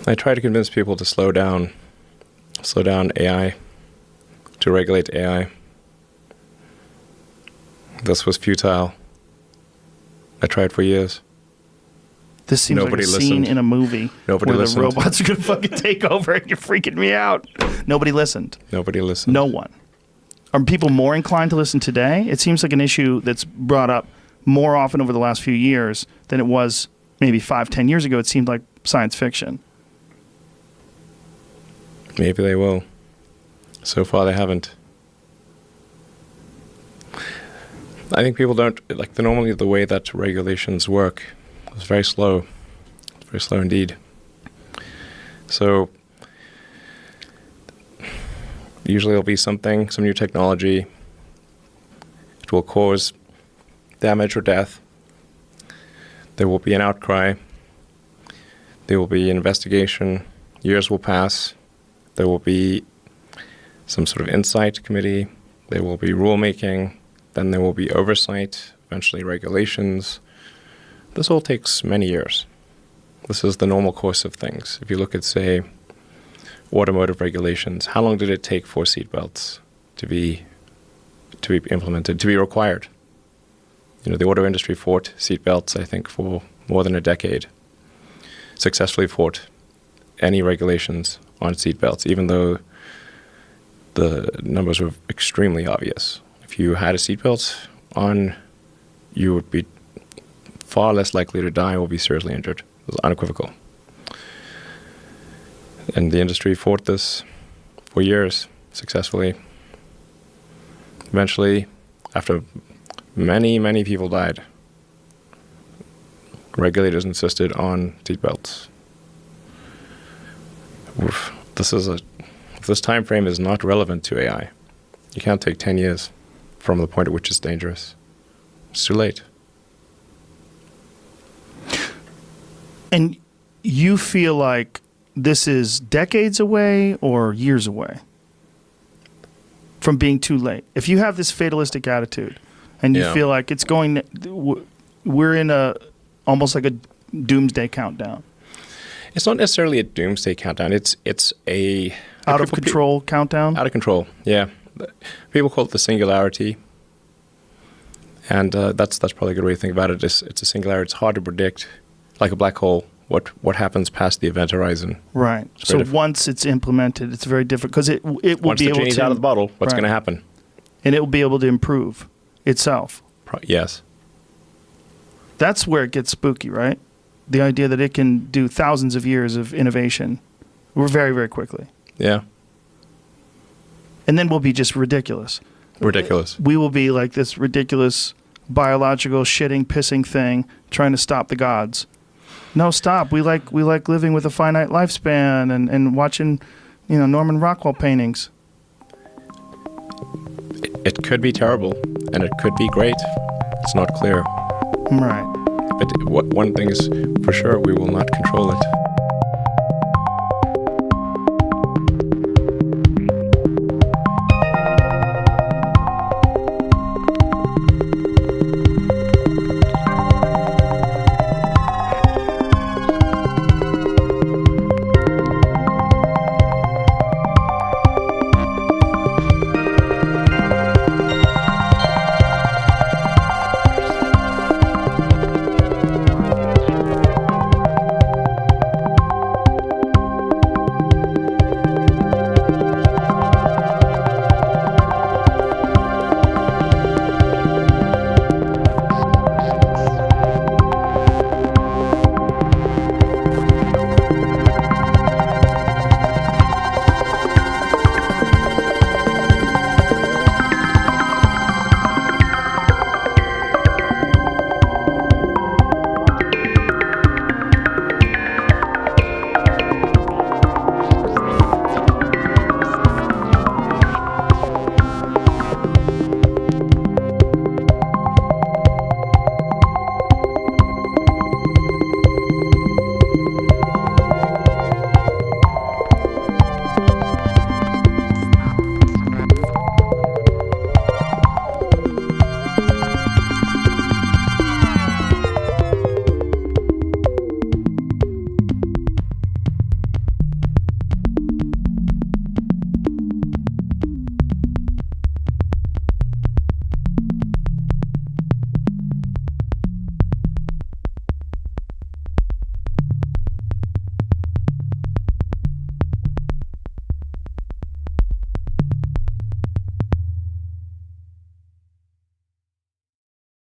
I try to convince people to slow down AI, to regulate AI. This was futile. I tried for years. This seems Nobody like a scene listened. in a movie Nobody where listened. the robots are going to fucking take over and you're freaking me out. Nobody listened. Nobody listened. No one. Are people more inclined to listen today? It seems like an issue that's brought up more often over the last few years than it was maybe 5-10 years ago. It seemed like science fiction. Maybe they will. So far, they haven't. I think people don't like normally the way that regulations work. It's very slow. It's very slow indeed. So usually there'll be some new technology. It will cause damage or death. There will be an outcry. There will be an investigation. Years will pass. There will be some sort of insight committee. There will be rulemaking. Then there will be oversight, eventually regulations. This all takes many years. This is the normal course of things. If you look at, say, automotive regulations, how long did it take for seatbelts to be implemented, to be required? You know, the auto industry fought seatbelts, I think, for more than a decade. Successfully fought any regulations on seatbelts, even though the numbers were extremely obvious. If you had a seatbelt on, you would be far less likely to die or be seriously injured. It was unequivocal. And the industry fought this for years successfully. Eventually, after many, many people died, regulators insisted on seatbelts. This time frame is not relevant to AI. You can't take 10 years from the point at which it's dangerous. It's too late. And you feel like this is decades away or years away from being too late? If you have this fatalistic attitude and you feel like it's going, we're in almost like a doomsday countdown. It's not necessarily a doomsday countdown. It's a out of control countdown. Out of control, yeah. People call it the singularity, and that's probably a good way to think about it. It's a singularity. It's hard to predict, like a black hole. What happens past the event horizon? Right. So once it's implemented, it's very different because it will once be the able genie's to out of the bottle. What's going to happen? And it will be able to improve itself. Yes. That's where it gets spooky, right? The idea that it can do thousands of years of innovation, very, very quickly. Yeah. And then we'll be just ridiculous. Ridiculous. We will be like this ridiculous biological shitting, pissing thing trying to stop the gods. No, stop. We like living with a finite lifespan and watching, Norman Rockwell paintings. It could be terrible, and it could be great. It's not clear. Right. But one thing is for sure, we will not control it.